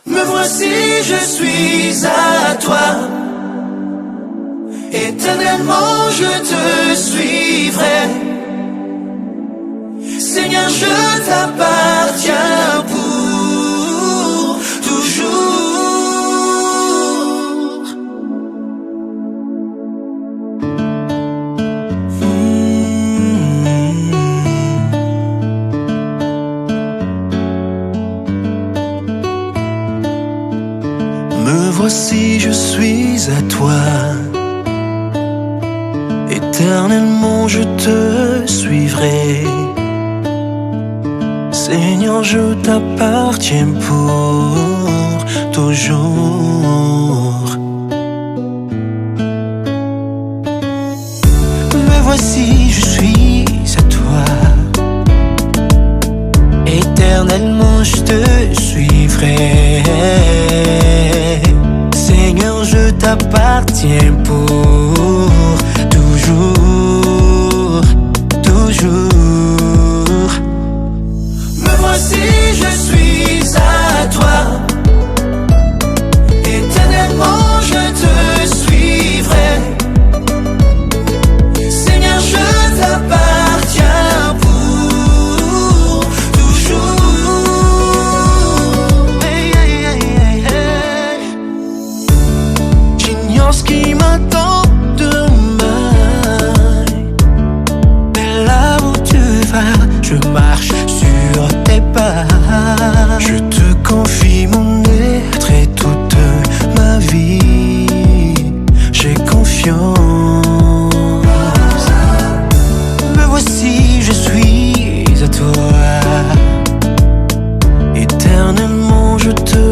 Me voici, je suis à toi. Éternellement je te suivrai. Seigneur, je t'appartiens pour toujours. Me voici, je suis à toi. Éternellement je te suivrai. Seigneur, je t'appartiens pour toujours. Me voici, je suis à toi. Éternellement je te suivrai. Seigneur, je t'appartiens pour toujours, toujours. Me voici, je suis à toi. Éternellement je te suivrai. Seigneur, je t'appartiens pour toujours. Hey, hey, hey, hey, hey. J'ignore ce qui m'attend demain, mais là où tu vas, je marche sur tes pas. Je te confie mon être et toute ma vie. J'ai confiance. Me voici, je suis à toi. Éternellement je te